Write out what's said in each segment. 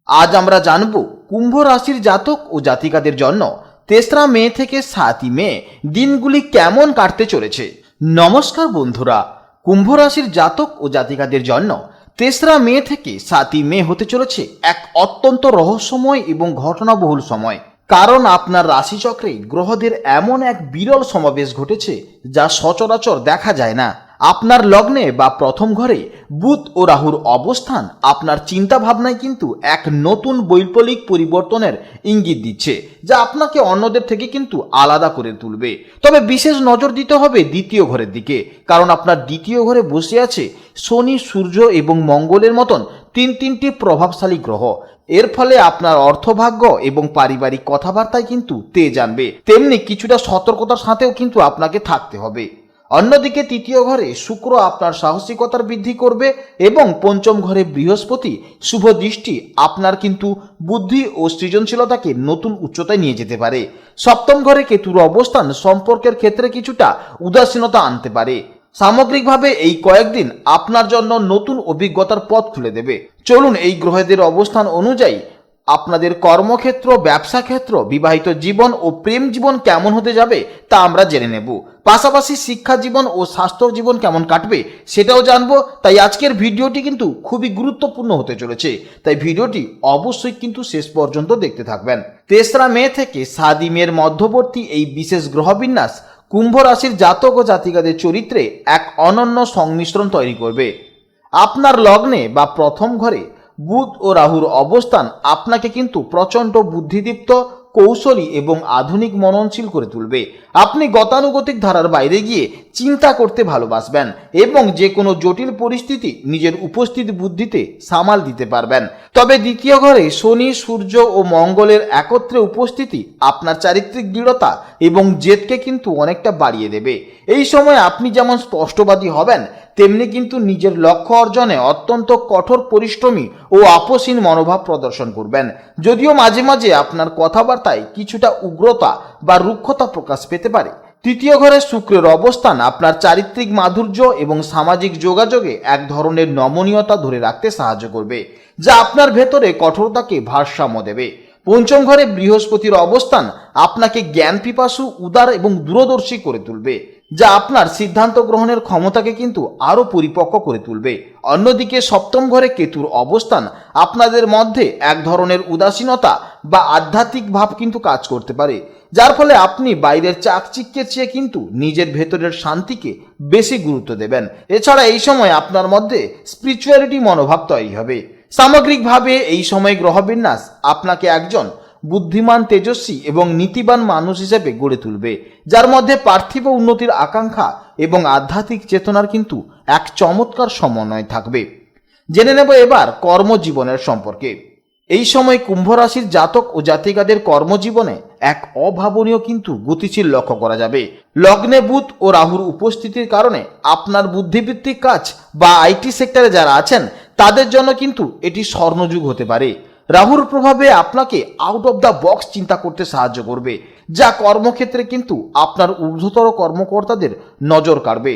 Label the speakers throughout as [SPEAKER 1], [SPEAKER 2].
[SPEAKER 1] আজ আমরা জানব কুম্ভ রাশির জাতক ও জাতিকাদের জন্য ৩রা মে থেকে ৭ই মে দিনগুলি কেমন কাটতে চলেছে। নমস্কার বন্ধুরা, কুম্ভ রাশির জাতক ও জাতিকাদের জন্য ৩রা মে থেকে ৭ই মে হতে চলেছে এক অত্যন্ত রহস্যময় এবং ঘটনাবহুল সময়। কারণ আপনার রাশিচক্রে গ্রহদের এমন এক বিরল সমাবেশ ঘটেছে যা সচরাচর দেখা যায় না। আপনার লগ্নে বা প্রথম ঘরে বুধ ও রাহুর অবস্থান আপনার চিন্তা ভাবনায় কিন্তু এক নতুন বৈপ্লবিক পরিবর্তনের ইঙ্গিত দিচ্ছে, যা আপনাকে অন্যদের থেকে কিন্তু আলাদা করে তুলবে। তবে বিশেষ নজর দিতে হবে দ্বিতীয় ঘরের দিকে, কারণ আপনার দ্বিতীয় ঘরে বসে আছে শনি, সূর্য এবং মঙ্গলের মতন তিনটি প্রভাবশালী গ্রহ। এর ফলে আপনার অর্থভাগ্য এবং পারিবারিক কথাবার্তায় কিন্তু তেজ আনবে, তেমনি কিছুটা সতর্কতার সাথেও কিন্তু আপনাকে থাকতে হবে। অন্যদিকে তৃতীয় ঘরে শুক্র আপনার সাহসিকতার বৃদ্ধি করবে এবং পঞ্চম ঘরে বৃহস্পতি শুভ দৃষ্টি আপনার কিন্তু বুদ্ধি ও সৃজনশীলতাকে নতুন উচ্চতায় নিয়ে যেতে পারে। সপ্তম ঘরে কেতুর অবস্থান সম্পর্কের ক্ষেত্রে কিছুটা উদাসীনতা আনতে পারে। সামগ্রিকভাবে এই কয়েকদিন আপনার জন্য নতুন অভিজ্ঞতার পথ খুলে দেবে। চলুন এই গ্রহদের অবস্থান অনুযায়ী আপনাদের কর্মক্ষেত্র, ব্যবসা ক্ষেত্র, বিবাহিত জীবন ও প্রেম জীবন কেমন হতে যাবে তা আমরা জেনে নেব। পাশাপাশি শিক্ষা জীবন ও স্বাস্থ্য জীবন কেমন কাটবে সেটাও জানবো। তাই আজকের ভিডিওটি কিন্তু খুবই গুরুত্বপূর্ণ হতে চলেছে, তাই ভিডিওটি অবশ্যই কিন্তু শেষ পর্যন্ত দেখতে থাকবেন। ৩রা মে থেকে ৭ই মের মধ্যবর্তী এই বিশেষ গ্রহবিন্যাস কুম্ভ রাশির জাতক ও জাতিকাদের চরিত্রে এক অনন্য সংমিশ্রণ তৈরি করবে। আপনার লগ্নে বা প্রথম ঘরে বুধ ও রাহুর অবস্থান আপনাকে কিন্তু প্রচণ্ড বুদ্ধিদীপ্ত, কৌশলী এবং আধুনিক মননশীল করে তুলবে। আপনি গতানুগতিক ধারার বাইরে গিয়ে চিন্তা করতে ভালোবাসবেন এবং যে কোনো জটিল পরিস্থিতি নিজের উপস্থিত বুদ্ধিতে সামাল দিতে পারবেন। তবে দ্বিতীয় ঘরে শনি, সূর্য ও মঙ্গলের একত্রে উপস্থিতি আপনার চারিত্রিক দৃঢ়তা এবং জেদকে কিন্তু অনেকটা বাড়িয়ে দেবে। এই সময় আপনি যেমন স্পষ্টবাদী হবেন, তেমনি কিন্তু নিজের লক্ষ্য অর্জনে অত্যন্ত কঠোর পরিশ্রমী ও আপোষহীন মনোভাব প্রদর্শন করবেন। যদিও মাঝে মাঝে আপনার কথাবার্তায় কিছুটা উগ্রতা বা রুক্ষতা প্রকাশ পেতে পারে। তৃতীয় ঘরে শুক্রের অবস্থান আপনার চারিত্রিক মাধুর্য এবং সামাজিক যোগাযোগে এক ধরনের নমনীয়তা ধরে রাখতে সাহায্য করবে, যা আপনার ভেতরে কঠোরতাকে ভারসাম্য দেবে। পঞ্চম ঘরে বৃহস্পতির অবস্থান আপনাকে জ্ঞান পিপাসু, উদার এবং দূরদর্শী করে তুলবে, যা আপনার সিদ্ধান্ত গ্রহণের ক্ষমতাকে কিন্তু আরও পরিপক্ক করে তুলবে। অন্যদিকে সপ্তম ঘরে কেতুর অবস্থান আপনাদের মধ্যে এক ধরনের উদাসীনতা বা আধ্যাত্মিক ভাব কিন্তু কাজ করতে পারে, যার ফলে আপনি বাইরের চাকচিক্যের চেয়ে কিন্তু নিজের ভেতরের শান্তিকে বেশি গুরুত্ব দেবেন। এছাড়া এই সময় আপনার মধ্যে স্পিরিচুয়ালিটি মনোভাব তৈরি হবে। সামগ্রিকভাবে এই সময় গ্রহবিন্যাস আপনাকে একজন বুদ্ধিমান, তেজস্বী এবং নীতিবান মানুষ হিসেবে গড়ে তুলবে, যার মধ্যে পার্থিব উন্নতির আকাঙ্ক্ষা এবং আধ্যাত্মিক চেতনার কিন্তু এক চমৎকার সমন্বয় থাকবে। জেনে নেব এবার কর্মজীবনের সম্পর্কে। এই সময় কুম্ভ রাশির জাতক ও জাতিকাদের কর্মজীবনে এক অভাবনীয় কিন্তু গতিশীল লক্ষ্য করা যাবে। লগ্নে বুধ ও রাহুর উপস্থিতির কারণে আপনার বুদ্ধিভিত্তিক কাজ বা আইটি সেক্টরে যারা আছেন তাদের জন্য কিন্তু এটি স্বর্ণযুগ হতে পারে। রাহুর প্রভাবে আপনাকে আউট অফ দ্য বক্স চিন্তা করতে সাহায্য করবে, যা কর্মক্ষেত্রে কিন্তু আপনার ঊর্ধ্বতর কর্মকর্তাদের নজর কাড়বে।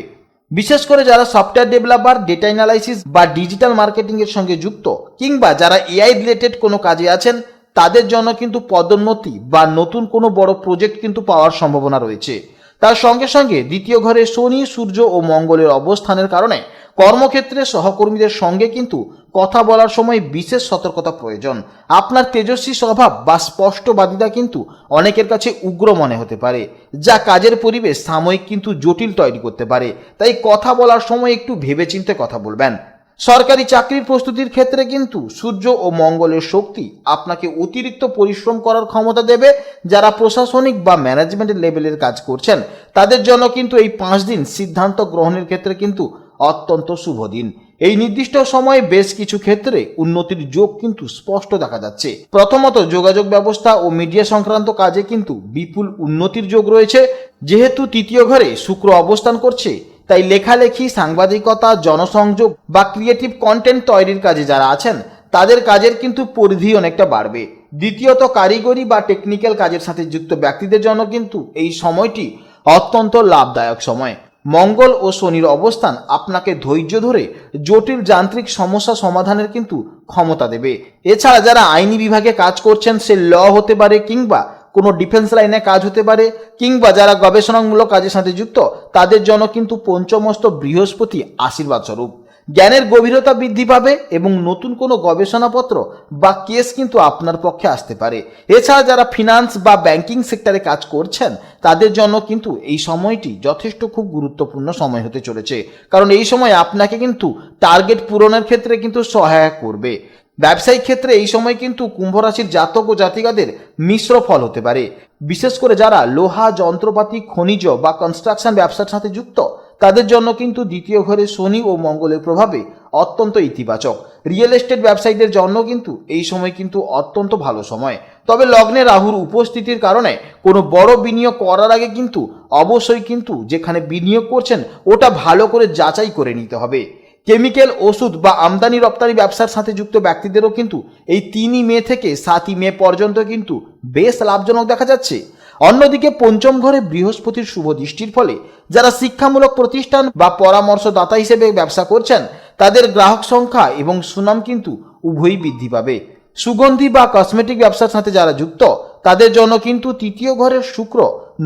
[SPEAKER 1] বিশেষ করে যারা সফটওয়্যার ডেভেলপার, ডেটা অ্যানালাইসিস বা ডিজিটাল মার্কেটিং এর সঙ্গে যুক্ত, কিংবা যারা এআই রিলেটেড কোনো কাজে আছেন, তাদের জন্য কিন্তু পদোন্নতি বা নতুন কোনো বড় প্রজেক্ট কিন্তু পাওয়ার সম্ভাবনা রয়েছে। তার সঙ্গে সঙ্গে দ্বিতীয় ঘরে শনি, সূর্য ও মঙ্গলের অবস্থানের কারণে কর্মক্ষেত্রে সহকর্মীদের সঙ্গে কিন্তু কথা বলার সময় বিশেষ সতর্কতা প্রয়োজন। আপনার তেজস্বী স্বভাব বা স্পষ্টবাদিতা কিন্তু অনেকের কাছে উগ্র মনে হতে পারে, যা কাজের পরিবেশ সাময়িক কিন্তু জটিল তৈরি করতে পারে। তাই কথা বলার সময় একটু ভেবেচিন্তে কথা বলবেন। সরকারি চাকরির প্রস্তুতির ক্ষেত্রে কিন্তু সূর্য ও মঙ্গলের শক্তি আপনাকে অতিরিক্ত পরিশ্রম করার ক্ষমতা দেবে। যারা প্রশাসনিক বা ম্যানেজমেন্ট লেভেলের কাজ করছেন তাদের জন্য কিন্তু এই 5 দিন সিদ্ধান্ত গ্রহণের ক্ষেত্রে কিন্তু অত্যন্ত শুভ দিন। এই নির্দিষ্ট সময়ে বেশ কিছু ক্ষেত্রে উন্নতির যোগ কিন্তু স্পষ্ট দেখা যাচ্ছে। প্রথমত, যোগাযোগ ব্যবস্থা ও মিডিয়া সংক্রান্ত কাজে কিন্তু বিপুল উন্নতির যোগ রয়েছে। যেহেতু তৃতীয় ঘরে শুক্র অবস্থান করছে, তাই লেখালেখি, সাংবাদিকতা, জনসংযোগ বা ক্রিয়েটিভ কন্টেন্ট তৈরির কাজে যারা আছেন তাদের কাজের কিন্তু পরিধি অনেকটা বাড়বে। দ্বিতীয়ত, কারিগরি বা টেকনিক্যাল কাজের সাথে যুক্ত ব্যক্তিদের জন্য কিন্তু এই সময়টি অত্যন্ত লাভদায়ক সময়। মঙ্গল ও শনির অবস্থান আপনাকে ধৈর্য ধরে জটিল যান্ত্রিক সমস্যা সমাধানের কিন্তু ক্ষমতা দেবে। এছাড়া যারা আইনি বিভাগে কাজ করছেন, সে ল হতে পারে কিংবা কোনো ডিফেন্স লাইনে কাজ হতে পারে, কিংবা যারা গবেষণামূলক কাজের সাথে যুক্ত, তাদের জন্য কিন্তু পঞ্চমস্ত বৃহস্পতি আশীর্বাদ স্বরূপ। জ্ঞানের গভীরতা বৃদ্ধি পাবে এবং নতুন কোনো গবেষণাপত্র বা কেস কিন্তু আপনার পক্ষে আসতে পারে। এছাড়া যারা ফিনান্স বা ব্যাংকিং সেক্টরে কাজ করছেন, তাদের জন্য কিন্তু এই সময়টি যথেষ্ট খুব গুরুত্বপূর্ণ সময় হতে চলেছে, কারণ এই সময় আপনাকে কিন্তু টার্গেট পূরণের ক্ষেত্রে কিন্তু সহায়ক করবে। ব্যবসায়িক ক্ষেত্রে এই সময় কিন্তু কুম্ভ রাশির জাতক ও জাতিকাদের মিশ্র ফল হতে পারে। বিশেষ করে যারা লোহা, যন্ত্রপাতি, খনিজ বা কনস্ট্রাকশন ব্যবসার সাথে যুক্ত, তাদের জন্য কিন্তু দ্বিতীয় ঘরে শনি ও মঙ্গলের প্রভাবে অত্যন্ত ইতিবাচক। রিয়েল এস্টেট ব্যবসায়ীদের জন্য কিন্তু এই সময় কিন্তু অত্যন্ত ভালো সময়। তবে লগ্নে রাহুর উপস্থিতির কারণে কোনো বড় বিনিয়োগ করার আগে কিন্তু অবশ্যই কিন্তু যেখানে বিনিয়োগ করছেন ওটা ভালো করে যাচাই করে নিতে হবে। কেমিক্যাল, ওষুধ বা আমদানি রপ্তানি ব্যবসার সাথে যুক্ত ব্যক্তিদেরও কিন্তু এই 3 মে থেকে 7 মে পর্যন্ত কিন্তু বেশ লাভজনক দেখা যাচ্ছে। অন্যদিকে পঞ্চম ঘরে বৃহস্পতির শুভ দৃষ্টির ফলে যারা শিক্ষামূলক প্রতিষ্ঠান বা পরামর্শদাতা হিসেবে ব্যবসা করছেন, তাদের গ্রাহক সংখ্যা এবং সুনাম কিন্তু উভয়ই বৃদ্ধি পাবে। সুগন্ধি বা কসমেটিক ব্যবসার সাথে যারা যুক্ত, তাদের জন্য কিন্তু তৃতীয় ঘরের শুক্র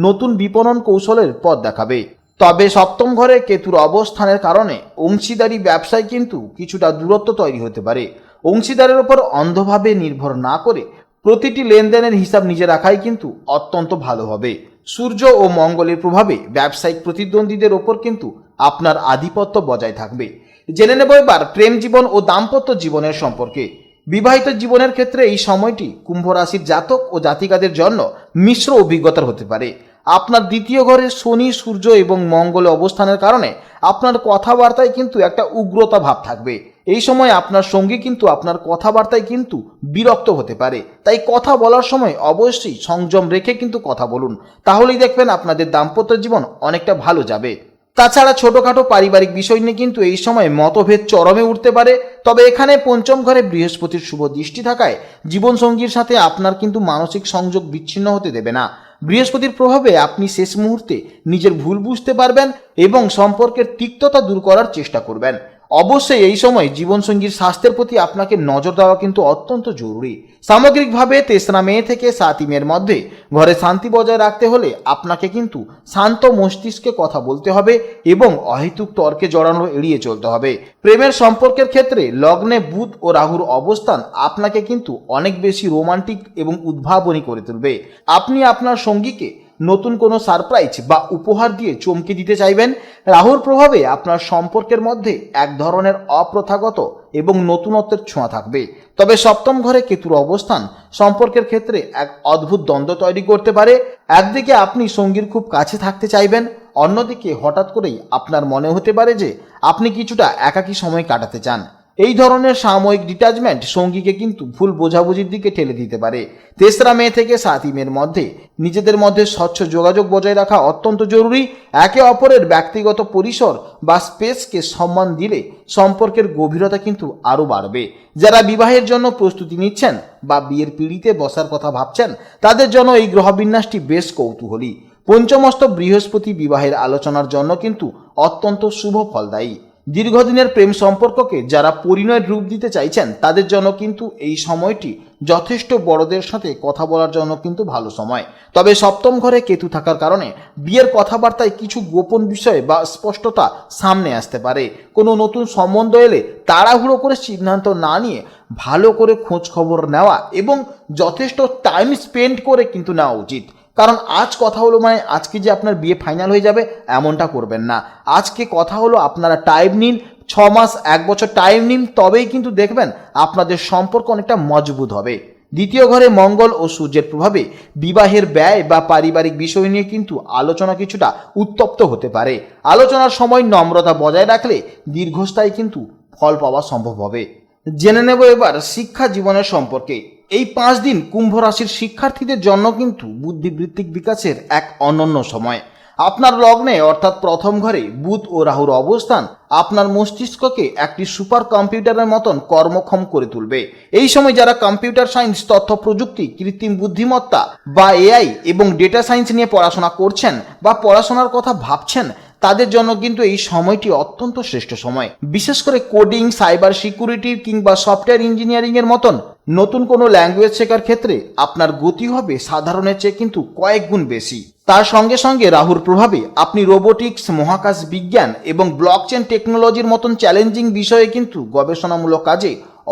[SPEAKER 1] নতুন বিপণন কৌশলের পথ দেখাবে। তবে সপ্তম ঘরে কেতুর অবস্থানের কারণে অংশীদারি ব্যবসায় কিন্তু কিছুটা দূরত্ব তৈরি হতে পারে। অংশীদারের ওপর অন্ধভাবে নির্ভর না করে প্রতিটি লেনদেনের হিসাব নিজে রাখাই কিন্তু অত্যন্ত ভালো হবে। সূর্য ও মঙ্গলের প্রভাবে ব্যবসায়িক প্রতিদ্বন্দ্বীদের ওপর কিন্তু আপনার আধিপত্য বজায় থাকবে। জেনে নেব এবার প্রেম জীবন ও দাম্পত্য জীবনের সম্পর্কে। বিবাহিত জীবনের ক্ষেত্রে এই সময়টি কুম্ভ রাশির জাতক ও জাতিকাদের জন্য মিশ্র অভিজ্ঞতার হতে পারে। আপনার দ্বিতীয় ঘরে শনি, সূর্য এবং মঙ্গল অবস্থানের কারণে আপনার কথাবার্তায় কিন্তু একটা উগ্রতা ভাব থাকবে। এই সময় আপনার সঙ্গী কিন্তু আপনার কথাবার্তায় কিন্তু বিরক্ত হতে পারে, তাই কথা বলার সময় অবশ্যই সংযম রেখে কিন্তু কথা বলুন, তাহলেই দেখবেন আপনাদের দাম্পত্য জীবন অনেকটা ভালো যাবে। তাছাড়া ছোটখাটো পারিবারিক বিষয় নিয়ে কিন্তু এই সময় মতভেদ চরমে উঠতে পারে। তবে এখানে পঞ্চম ঘরে বৃহস্পতির শুভ দৃষ্টি থাকায় জীবনসঙ্গীর সাথে আপনার কিন্তু মানসিক সংযোগ বিচ্ছিন্ন হতে দেবে না। বৃহস্পতির প্রভাবে আপনি শেষ মুহূর্তে নিজের ভুল বুঝতে পারবেন এবং সম্পর্কের তিক্ততা দূর করার চেষ্টা করবেন। অবশ্যই এই সময় জীবনসঙ্গীর স্বাস্থ্যের প্রতি আপনাকে নজর দেওয়া কিন্তু অত্যন্ত জরুরি। সামগ্রিকভাবে 3রা মে থেকে 7 মের মধ্যে ঘরে শান্তি বজায় রাখতে হলে আপনাকে কিন্তু শান্ত মস্তিষ্কে কথা বলতে হবে এবং অহেতুক তর্কে জড়ানো এড়িয়ে চলতে হবে। প্রেমের সম্পর্কের ক্ষেত্রে লগ্নে বুধ ও রাহুর অবস্থান আপনাকে কিন্তু অনেক বেশি রোমান্টিক এবং উদ্ভাবনী করে তুলবে। আপনি আপনার সঙ্গীকে নতুন কোনো সারপ্রাইজ বা উপহার দিয়ে চমকে দিতে চাইবেন। রাহুর প্রভাবে আপনার সম্পর্কের মধ্যে এক ধরনের অপ্রথাগত এবং নতুনত্বের ছোঁয়া থাকবে। তবে সপ্তম ঘরে কেতুর অবস্থান সম্পর্কের ক্ষেত্রে এক অদ্ভুত দ্বন্দ্ব তৈরি করতে পারে। একদিকে আপনি সঙ্গীর খুব কাছে থাকতে চাইবেন, অন্যদিকে হঠাৎ করেই আপনার মনে হতে পারে যে আপনি কিছুটা একাকী সময় কাটাতে চান। এই ধরনের সাময়িক ডিটাচমেন্ট সঙ্গীকে কিন্তু ভুল বোঝাবুঝির দিকে ঠেলে দিতে পারে। 3রা মে থেকে 7 মের মধ্যে নিজেদের মধ্যে স্বচ্ছ যোগাযোগ বজায় রাখা অত্যন্ত জরুরি। একে অপরের ব্যক্তিগত পরিসর বা স্পেসকে সম্মান দিলে সম্পর্কের গভীরতা কিন্তু আরও বাড়বে। যারা বিবাহের জন্য প্রস্তুতি নিচ্ছেন বা বিয়ের পিঁড়িতে বসার কথা ভাবছেন, তাদের জন্য এই গ্রহবিন্যাসটি বেশ কৌতূহলী। পঞ্চমস্ত বৃহস্পতি বিবাহের আলোচনার জন্য কিন্তু অত্যন্ত শুভ ফলদায়ী। দীর্ঘদিনের প্রেম সম্পর্ককে যারা পরিণয়ের রূপ দিতে চাইছেন, তাদের জন্য কিন্তু এই সময়টি যথেষ্ট বড়দের সাথে কথা বলার জন্য কিন্তু ভালো সময়। তবে সপ্তম ঘরে কেতু থাকার কারণে বিয়ের কথাবার্তায় কিছু গোপন বিষয় বা স্পষ্টতা সামনে আসতে পারে। কোনো নতুন সম্বন্ধ এলে তাড়াহুড়ো করে সিদ্ধান্ত না নিয়ে ভালো করে খোঁজ খবর নেওয়া এবং যথেষ্ট টাইম স্পেন্ড করে কিন্তু নেওয়া উচিত। কারণ আজ কথা হলো মানে আজকে যে আপনার বিয়ে ফাইনাল হয়ে যাবে এমনটা করবেন না। আজকে কথা হলো আপনারা টাইম নিন, 6 মাস 1 বছর টাইম নিন, তবেই কিন্তু দেখবেন আপনাদের সম্পর্ক অনেকটা মজবুত হবে। দ্বিতীয় ঘরে মঙ্গল ও সূর্যের প্রভাবে বিবাহের ব্যয় বা পারিবারিক বিষয় নিয়ে কিন্তু আলোচনা কিছুটা উত্তপ্ত হতে পারে। আলোচনার সময় নম্রতা বজায় রাখলে দীর্ঘস্থায়ী কিন্তু ফল পাওয়া সম্ভব হবে। জেনে নেব এবার শিক্ষা জীবনের সম্পর্কে। এই 5 দিন কুম্ভ রাশির শিক্ষার্থীদের জন্য কিন্তু বুদ্ধিবৃত্তিক বিকাশের এক অনন্য সময়। আপনার লগ্নে অর্থাৎ প্রথম ঘরে বুধ ও রাহুর অবস্থান আপনার মস্তিষ্ককে একটি সুপার কম্পিউটারের মতন কর্মক্ষম করে তুলবে। এই সময় যারা কম্পিউটার সায়েন্স, তথ্য প্রযুক্তি, কৃত্রিম বুদ্ধিমত্তা বা এআই এবং ডেটা সায়েন্স নিয়ে পড়াশোনা করছেন বা পড়াশোনার কথা ভাবছেন, তাদের জন্য কিন্তু এই সময়টি অত্যন্ত শ্রেষ্ঠ সময়। বিশেষ করে কোডিং, সাইবার সিকিউরিটি কিংবা সফটওয়্যার ইঞ্জিনিয়ারিং এর মতন নতুন কোনো ল্যাঙ্গুয়েজ শেখার ক্ষেত্রে আপনার গতি হবে সাধারণের চেয়ে কিন্তু কয়েক গুণ বেশি। তার সঙ্গে সঙ্গে রাহুর প্রভাবে আপনি রোবোটিক্স, মহাকাশ বিজ্ঞান এবং ব্লকচেন টেকনোলজির মতন চ্যালেঞ্জিং বিষয়ে কিন্তু গবেষণামূলক কাজে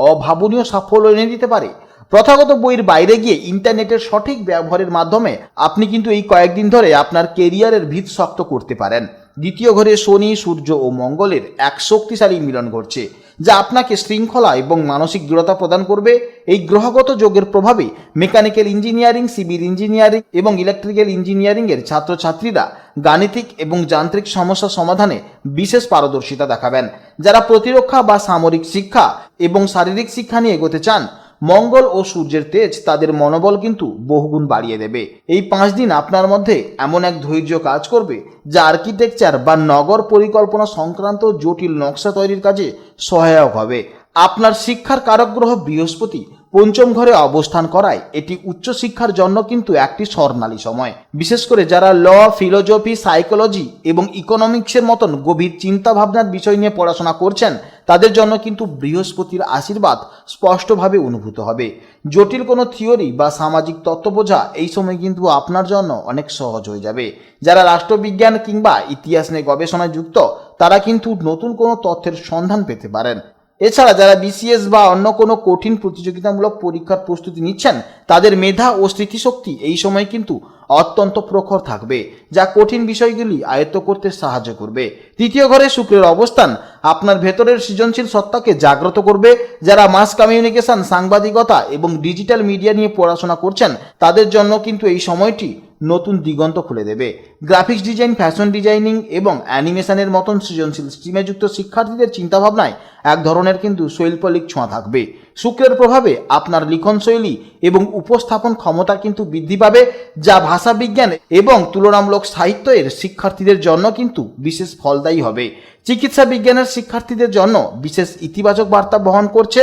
[SPEAKER 1] অভাবনীয় সাফল্য এনে দিতে পারে। প্রথাগত বইয়ের বাইরে গিয়ে ইন্টারনেটের সঠিক ব্যবহারের মাধ্যমে আপনি কিন্তু এই কয়েকদিন ধরে আপনার কেরিয়ারের ভিত শক্ত করতে পারেন। দ্বিতীয় ঘরে শনি, সূর্য ও মঙ্গলের এক শক্তিশালী মিলন ঘটছে, যা আপনাকে শৃঙ্খলা এবং মানসিক দৃঢ়তা প্রদান করবে। এই গ্রহগত যোগের প্রভাবে মেকানিক্যাল ইঞ্জিনিয়ারিং, সিভিল ইঞ্জিনিয়ারিং এবং ইলেকট্রিক্যাল ইঞ্জিনিয়ারিং এর ছাত্রছাত্রীরা গাণিতিক এবং যান্ত্রিক সমস্যা সমাধানে বিশেষ পারদর্শিতা দেখাবেন। যারা প্রতিরক্ষা বা সামরিক শিক্ষা এবং শারীরিক শিক্ষা নিয়ে এগোতে চান, মঙ্গল ও সূর্যের তেজ তাদের মনোবল কিন্তু বহুগুণ বাড়িয়ে দেবে। এই 5 দিন আপনার মধ্যে এমন এক ধৈর্য কাজ করবে যা আর্কিটেকচার বা নগর পরিকল্পনা সংক্রান্ত জটিল নকশা তৈরির কাজে সহায়ক হবে। আপনার শিক্ষার কারক গ্রহ বৃহস্পতি পঞ্চম ঘরে অবস্থান করায় এটি উচ্চশিক্ষার জন্য কিন্তু একটি স্বর্ণালী সময়। বিশেষ করে যারা ল, ফিলোজফি, সাইকোলজি এবং ইকোনমিক্সের মতন গভীর চিন্তা ভাবনার বিষয় নিয়ে পড়াশোনা করছেন, তাদের জন্য কিন্তু বৃহস্পতির আশীর্বাদ স্পষ্টভাবে অনুভূত হবে। জটিল কোনো থিওরি বা সামাজিক তত্ত্ব বোঝা এই সময় কিন্তু আপনার জন্য অনেক সহজ হয়ে যাবে। যারা রাষ্ট্রবিজ্ঞান কিংবা ইতিহাস নিয়ে গবেষণায় যুক্ত, তারা কিন্তু নতুন কোনো তথ্যের সন্ধান পেতে পারেন। এছাড়া যারা বিসিএস বা অন্য কোনো কঠিন প্রতিযোগিতামূলক পরীক্ষার প্রস্তুতি নিচ্ছেন, তাদের মেধা ও স্মৃতিশক্তি এই সময় কিন্তু অত্যন্ত প্রখর থাকবে, যা কঠিন বিষয়গুলি আয়ত্ত করতে সাহায্য করবে। তৃতীয় ঘরে শুক্রের অবস্থান আপনার ভেতরের সৃজনশীল সত্তাকে জাগ্রত করবে। যারা মাস কমিউনিকেশন, সাংবাদিকতা এবং ডিজিটাল মিডিয়া নিয়ে পড়াশোনা করছেন, তাদের জন্য কিন্তু এই সময়টি নতুন দিগন্ত খুলে দেবে। গ্রাফিক্স ডিজাইন, ফ্যাশন ডিজাইনিং এবং অ্যানিমেশনের মতন সৃজনশীল স্ট্রিমে যুক্ত শিক্ষার্থীদের চিন্তাভাবনায় এক ধরনের কিন্তু শৈল্পিক ছোঁয়া থাকবে। শুক্রের প্রভাবে আপনার লিখন শৈলী এবং উপস্থাপন ক্ষমতা কিন্তু বৃদ্ধি পাবে, যা ভাষা বিজ্ঞান এবং তুলনামূলক সাহিত্যের শিক্ষার্থীদের জন্য কিন্তু বিশেষ ফলদায়ী হবে। চিকিৎসা বিজ্ঞানের শিক্ষার্থীদের জন্য বিশেষ ইতিবাচক বার্তা বহন করছে।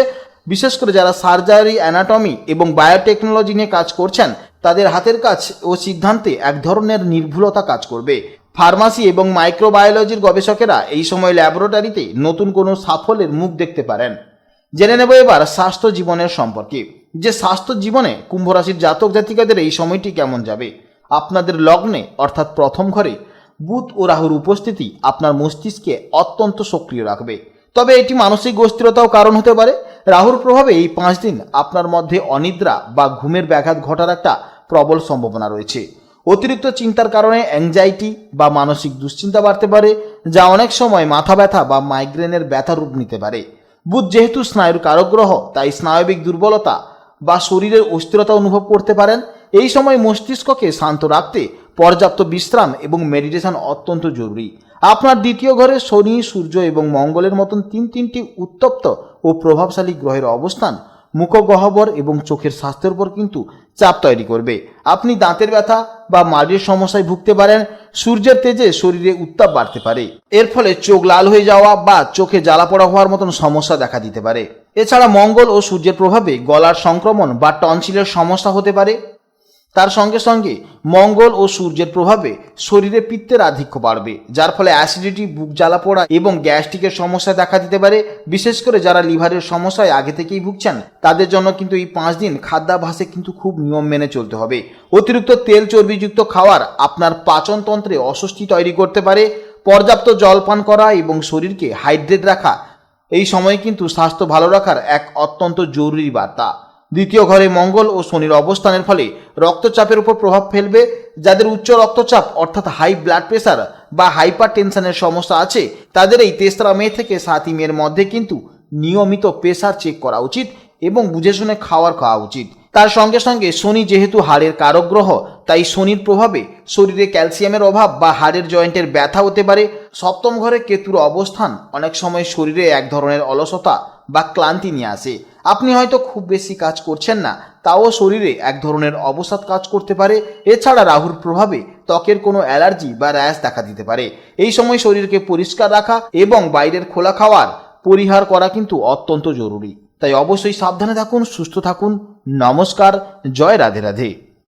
[SPEAKER 1] বিশেষ করে যারা সার্জারি, অ্যানাটমি এবং বায়োটেকনোলজি নিয়ে কাজ করছেন, তাদের হাতের কাজ ও সিদ্ধান্তে এক ধরনের নির্ভুলতা কাজ করবে। ফার্মাসি এবং মাইক্রোবায়োলজির গবেষকেরা এই সময় ল্যাবরেটরিতে নতুন কোনো সাফল্যের মুখ দেখতে পারেন। জেনে নেব এবার স্বাস্থ্য জীবনের সম্পর্কে। যে স্বাস্থ্য জীবনে কুম্ভ রাশির জাতক জাতিকাদের এই সময়টি কেমন যাবে। আপনাদের লগ্নে অর্থাৎ প্রথম ঘরে বুধ ও রাহুর উপস্থিতি আপনার মস্তিষ্কে অত্যন্ত সক্রিয় রাখবে, তবে এটি মানসিক অস্থিরতাও কারণ হতে পারে। রাহুর প্রভাবে এই 5 দিন আপনার মধ্যে অনিদ্রা বা ঘুমের ব্যাঘাত ঘটার একটা প্রবল সম্ভাবনা রয়েছে। অতিরিক্ত চিন্তার কারণে অ্যাংজাইটি বা মানসিক দুশ্চিন্তা বাড়তে পারে, যা অনেক সময় মাথা ব্যথা বা মাইগ্রেনের ব্যথা রূপ নিতে পারে। বুধ যেহেতু স্নায়ুর কারক গ্রহ, তাই স্নায়বিক দুর্বলতা বা শরীরের অস্থিরতা অনুভব করতে পারেন। এই সময় মস্তিষ্ককে শান্ত রাখতে পর্যাপ্ত বিশ্রাম এবং মেডিটেশন অত্যন্ত জরুরি। আপনার দ্বিতীয় ঘরে শনি, সূর্য এবং মঙ্গলের মতন তিনটি উত্তপ্ত ও প্রভাবশালী গ্রহের অবস্থান মুখগহ্বর এবং চোখের স্বাস্থ্যের উপর কিন্তু চাপ তৈরি করবে। আপনি দাঁতের ব্যথা বা মাড়ির সমস্যায় ভুগতে পারেন। সূর্যের তেজে শরীরে উত্তাপ বাড়তে পারে, এর ফলে চোখ লাল হয়ে যাওয়া বা চোখে জ্বালা পোড়া হওয়ার মতন সমস্যা দেখা দিতে পারে। এছাড়া মঙ্গল ও সূর্যের প্রভাবে গলার সংক্রমণ বা টনসিলের সমস্যা হতে পারে। তার সঙ্গে সঙ্গে মঙ্গল ও সূর্যের প্রভাবে শরীরে পিত্তের আধিক্য বাড়বে, যার ফলে অ্যাসিডিটি, বুক জ্বালা পোড়া এবং গ্যাস্ট্রিকের সমস্যা দেখা দিতে পারে। বিশেষ করে যারা লিভারের সমস্যায় আগে থেকেই ভুগছেন, তাদের জন্য কিন্তু এই 5 দিন খাদ্যাভ্যাসে কিন্তু খুব নিয়ম মেনে চলতে হবে। অতিরিক্ত তেল চর্বিযুক্ত খাবার আপনার পাচনতন্ত্রে অস্বস্তি তৈরি করতে পারে। পর্যাপ্ত জল পান করা এবং শরীরকে হাইড্রেট রাখা এই সময় কিন্তু স্বাস্থ্য ভালো রাখার এক অত্যন্ত জরুরি বার্তা। দ্বিতীয় ঘরে মঙ্গল ও শনির অবস্থানের ফলে রক্তচাপের উপর প্রভাব ফেলবে। যাদের উচ্চ রক্তচাপ অর্থাৎ হাই ব্লাড প্রেশার বা হাইপার টেনশনের সমস্যা আছে, তাদের এই 3রা মে থেকে 7ই মের মধ্যে কিন্তু নিয়মিত প্রেশার চেক করা উচিত এবং বুঝে শুনে খাওয়া উচিত। তার সঙ্গে সঙ্গে শনি যেহেতু হাড়ের কারক গ্রহ, তাই শনির প্রভাবে শরীরে ক্যালসিয়ামের অভাব বা হাড়ের জয়েন্টের ব্যথা হতে পারে। সপ্তম ঘরে কেতুর অবস্থান অনেক সময় শরীরে এক ধরনের অলসতা বা ক্লান্তি নিয়ে আসে। আপনি হয়তো খুব বেশি কাজ করছেন না, তাও শরীরে এক ধরনের অবসাদ কাজ করতে পারে। এছাড়া রাহুর প্রভাবে ত্বকের কোনো অ্যালার্জি বা র্যাশ দেখা দিতে পারে। এই সময় শরীরকে পরিষ্কার রাখা এবং বাইরের খোলা খাওয়ার পরিহার করা কিন্তু অত্যন্ত জরুরি। তাই অবশ্যই সাবধানে থাকুন, সুস্থ থাকুন। নমস্কার, জয় রাধে রাধে।